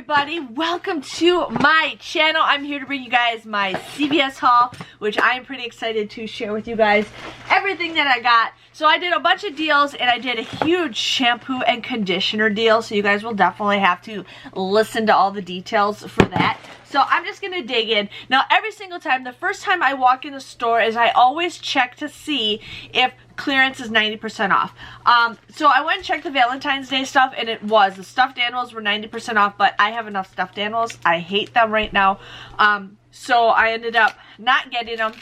everybody, welcome to my channel. I'm here to bring you guys my CVS haul, which I'm pretty excited to share with you guys everything that I got. So I did a bunch of deals and I did a huge shampoo and conditioner deal, so you guys will definitely have to listen to all the details for that. So I'm just gonna dig in. Now every single time, the first time I walk in the store is I always check to see if clearance is 90% off. So I went and checked the Valentine's Day stuff, and it was. The stuffed animals were 90% off, but I have enough stuffed animals. I hate them right now. So I ended up not getting them.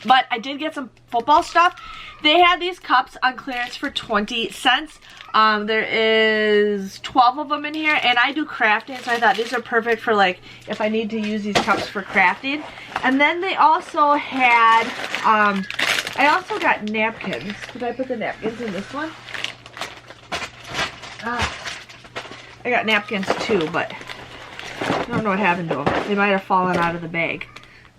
But I did get some football stuff. They had these cups on clearance for 20 cents. There is 12 of them in here, and I do crafting, so I thought these are perfect for, like, if I need to use these cups for crafting. And then they also had, I also got napkins. Did I put the napkins in this one? I got napkins too, but I don't know what happened to them. They might have fallen out of the bag.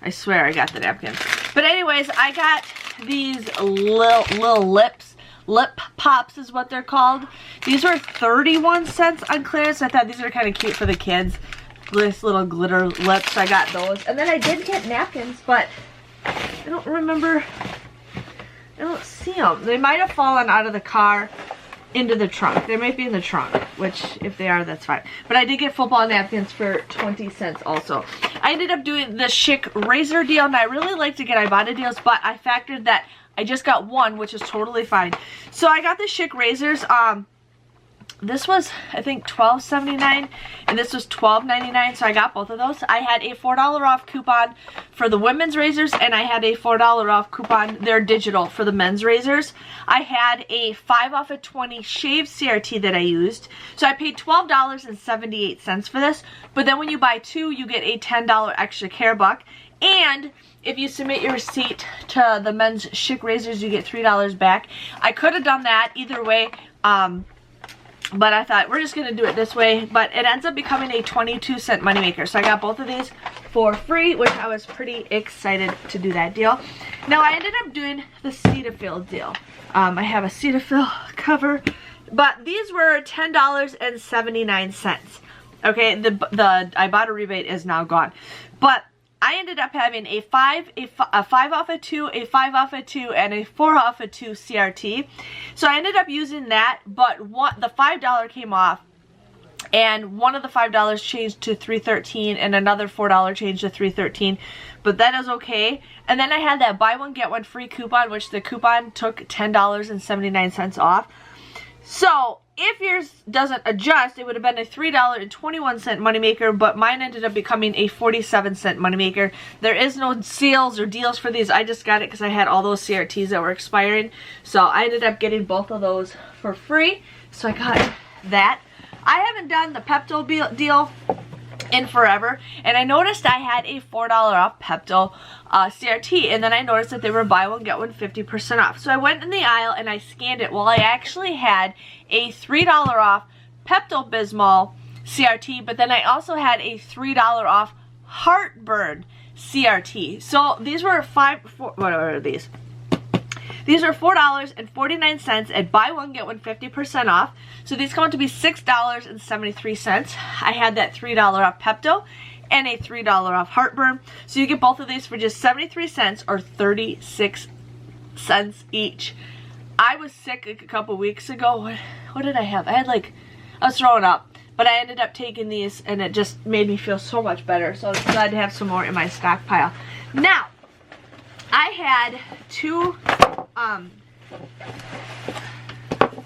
I swear I got the napkins. But anyways, I got these little lip pops is what they're called. These were 31 cents on clearance. I thought these are kind of cute for the kids. This little glitter lips, I got those. And then I did get napkins, but I don't remember. I don't see them. They might have fallen out of the car into the trunk. They might be in the trunk, which if they are, that's fine. But I did get football napkins for 20 cents also. I ended up doing the Chic razor deal, and I really like to get Ibotta deals, but I factored that I just got one, which is totally fine. So I got the Chic razors. This was, I think, $12.79, and this was $12.99, so I got both of those. I had a $4 off coupon for the women's razors, and I had a $4 off coupon, they're digital, for the men's razors. I had a 5 off of 20 shave CRT that I used, so I paid $12.78 for this, but then when you buy two, you get a $10 extra care buck, and if you submit your receipt to the men's Chic razors, you get $3 back. I could have done that either way, but I thought we're just going to do it this way. But it ends up becoming a 22-cent moneymaker. So I got both of these for free, which I was pretty excited to do that deal. Now I ended up doing the Cetaphil deal. I have a Cetaphil cover, but these were $10.79. Okay, the Ibotta rebate is now gone. But I ended up having a 5 off of 2, a 5 off of 2, and a 4 off of 2 CRT. So I ended up using that, but the $5 came off, and one of the $5 changed to $3.13, and another $4 changed to $3.13, but that is okay. And then I had that buy one get one free coupon, which the coupon took $10.79 off. So if yours doesn't adjust, it would have been a $3.21 moneymaker, but mine ended up becoming a 47-cent moneymaker. There is no sales or deals for these. I just got it because I had all those CRTs that were expiring. So I ended up getting both of those for free. So I got that. I haven't done the Pepto deal in forever, and I noticed I had a $4 off Pepto CRT, and then I noticed that they were buy one get one 50% off. So I went in the aisle and I scanned it. Well, I actually had a $3 off Pepto-Bismol CRT, but then I also had a $3 off heartburn CRT. So these were what are these? These are $4.49 at buy one get one 50% off. So these come out to be $6.73. I had that $3 off Pepto and a $3 off heartburn. So you get both of these for just 73 cents or 36 cents each. I was sick a couple weeks ago. What did I have? I was throwing up. But I ended up taking these, and it just made me feel so much better. So I was glad to have some more in my stockpile. Now, I had two,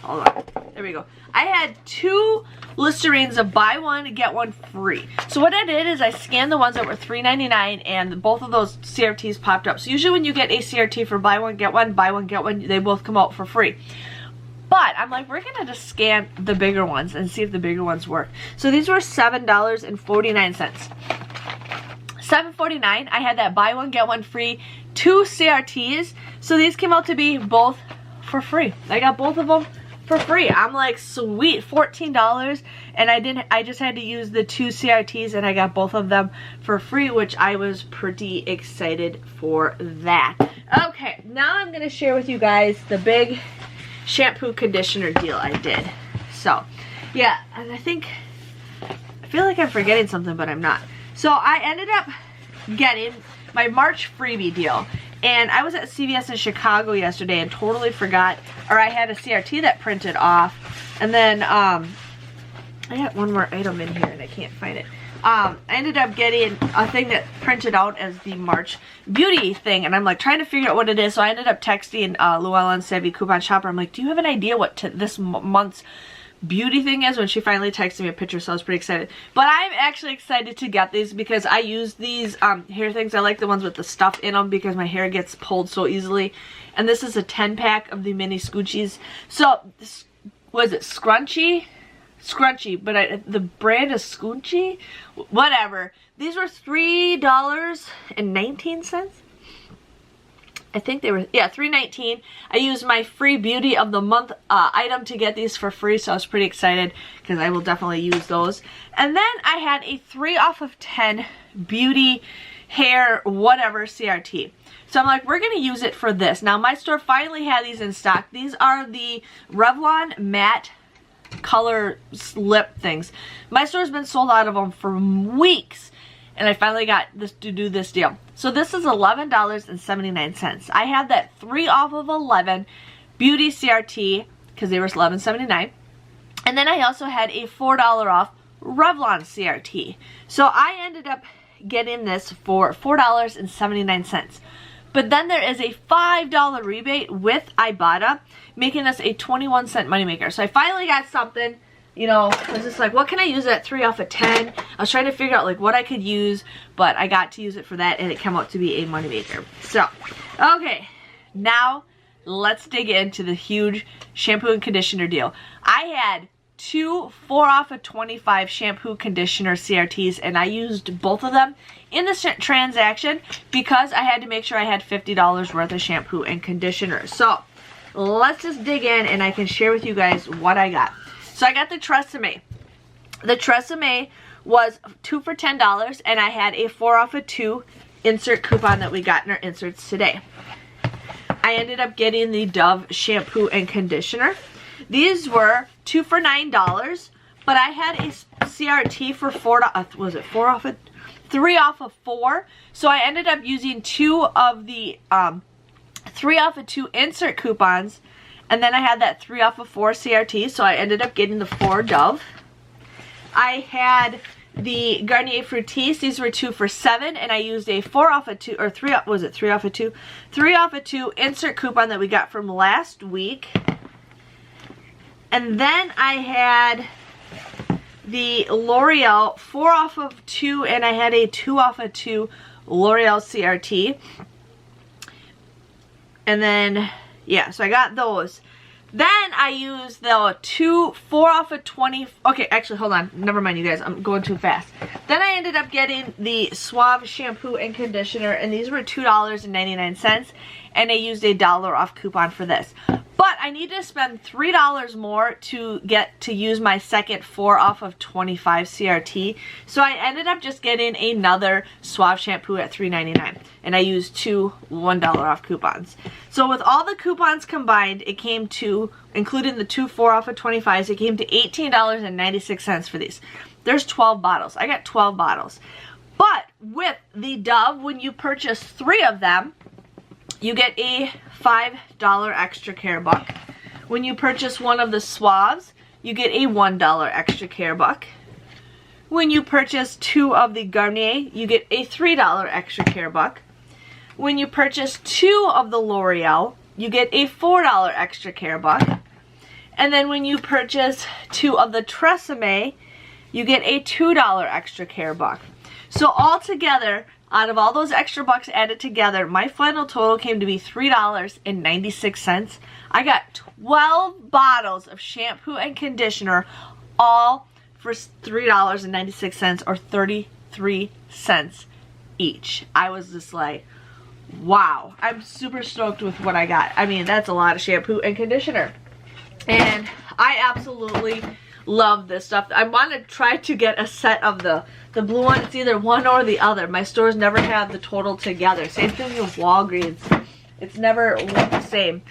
hold on, there we go. I had two Listerines of buy one, get one free. So what I did is I scanned the ones that were $3.99, and both of those CRTs popped up. So usually when you get a CRT for buy one, get one, they both come out for free. But I'm like, we're gonna just scan the bigger ones and see if the bigger ones work. So these were $7.49. $7.49. I had that buy one, get one free, 2 CRTs. So these came out to be both for free. I got both of them for free. I'm like, sweet, $14, and I just had to use the 2 CRTs, and I got both of them for free, which I was pretty excited for that. Okay, now I'm gonna share with you guys the big shampoo conditioner deal I did. So yeah, and I feel like I'm forgetting something, but I'm not. So I ended up getting my March freebie deal. And I was at CVS in Chicago yesterday and totally forgot, or I had a CRT that printed off. And then I got one more item in here and I can't find it. I ended up getting a thing that printed out as the March beauty thing, and I'm like trying to figure out what it is. So I ended up texting Llewellyn Savvy Coupon Shopper. I'm like, do you have an idea what this month's beauty thing is? When she finally texted me a picture, so I was pretty excited. But I'm actually excited to get these because I use these hair things. I like the ones with the stuff in them because my hair gets pulled so easily. And this is a 10-pack of the mini scoochies. So this, was it scrunchy, but the brand is Scoonchy, whatever. These were $3.19. I think they were, yeah, $3.19. I used my free beauty of the month item to get these for free, so I was pretty excited because I will definitely use those. And then I had a 3 off of 10 beauty, hair, whatever CRT. So I'm like, we're going to use it for this. Now my store finally had these in stock. These are the Revlon matte color lip things. My store's been sold out of them for weeks, and I finally got this to do this deal. So this is $11.79. I had that 3 off of 11 beauty CRT because they were $11.79, and then I also had a $4 off Revlon CRT. So I ended up getting this for $4.79. But then there is a $5 rebate with Ibotta, making this a 21-cent moneymaker. So I finally got something, you know, I was just like, what can I use at 3 off of 10? I was trying to figure out like what I could use, but I got to use it for that, and it came out to be a moneymaker. So, okay, now let's dig into the huge shampoo and conditioner deal. I had 2 4 off of 25 shampoo conditioner CRTs, and I used both of them in this transaction because I had to make sure I had $50 worth of shampoo and conditioner. So let's just dig in and I can share with you guys what I got. So I got the Tresemme. The Tresemme was 2 for $10, and I had a 4 off of 2 insert coupon that we got in our inserts today. I ended up getting the Dove shampoo and conditioner. These were 2 for $9, but I had a CRT for was it 4 off of 3 off of 4. So I ended up using 2 of the 3 off of 2 insert coupons, and then I had that 3 off of 4 CRT, so I ended up getting the 4 Dove. I had the Garnier Fructis. These were 2 for $7, and I used a 4 off of 2, or 3, was it 3 off of 2? 3 off of 2 insert coupon that we got from last week. And then I had the L'Oreal 4 off of 2, and I had a 2 off of 2 L'Oreal CRT. And then, yeah, so I got those. Then I used the 4 off of 20. Okay, actually, hold on. Never mind, you guys. I'm going too fast. Then I ended up getting the Suave shampoo and conditioner, and these were $2.99, and I used a $1 off coupon for this. But I need to spend $3 more to get to use my second 4 off of 25 CRT. So I ended up just getting another Suave shampoo at $3.99. And I used 2 $1 off coupons. So with all the coupons combined, it came to, including the 2 4 off of 25s, it came to $18.96 for these. There's 12 bottles. I got 12 bottles. But with the Dove, when you purchase 3 of them, you get a $5 extra care buck. When you purchase 1 of the Suaves, you get a $1 extra care buck. When you purchase 2 of the Garnier, you get a $3 extra care buck. When you purchase 2 of the L'Oreal, you get a $4 extra care buck. And then when you purchase 2 of the Tresemme, you get a $2 extra care buck. So altogether, out of all those extra bucks added together, my final total came to be $3.96. I got 12 bottles of shampoo and conditioner, all for $3.96, or 33 cents each. I was just like, wow. I'm super stoked with what I got. I mean, that's a lot of shampoo and conditioner. And I absolutely love this stuff. I want to try to get a set of the blue one. It's either one or the other. My stores never have the total together. Same thing with Walgreens. It's never the same.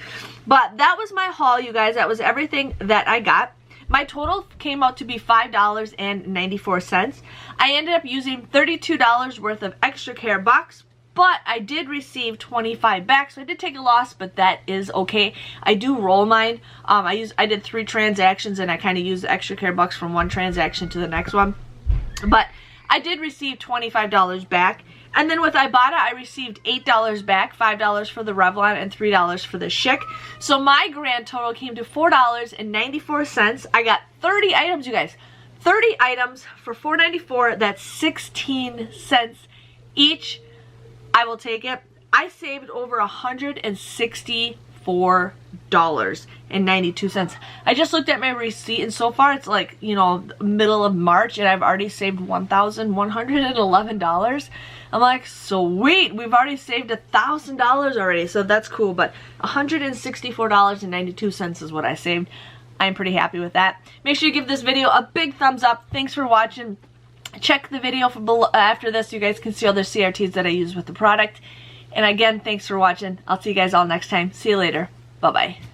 But that was my haul, you guys. That was everything that I got. My total came out to be $5.94. I ended up using $32 worth of extra care bucks, but I did receive 25 back, so I did take a loss, but that is okay. I do roll mine. I did 3 transactions, and I kind of used the extra care bucks from one transaction to the next one. But I did receive $25 back. And then with Ibotta, I received $8 back, $5 for the Revlon and $3 for the Schick. So my grand total came to $4.94. I got 30 items, you guys. 30 items for $4.94. That's 16 cents each. I will take it. I saved over $164.92. I just looked at my receipt, and so far it's like, you know, middle of March, and I've already saved $1,111. I'm like, sweet, we've already saved $1,000 already, so that's cool. But $164.92 is what I saved. I'm pretty happy with that. Make sure you give this video a big thumbs up. Thanks for watching. Check the video for below, after this. You guys can see all the CRTs that I use with the product. And again, thanks for watching. I'll see you guys all next time. See you later. Bye-bye.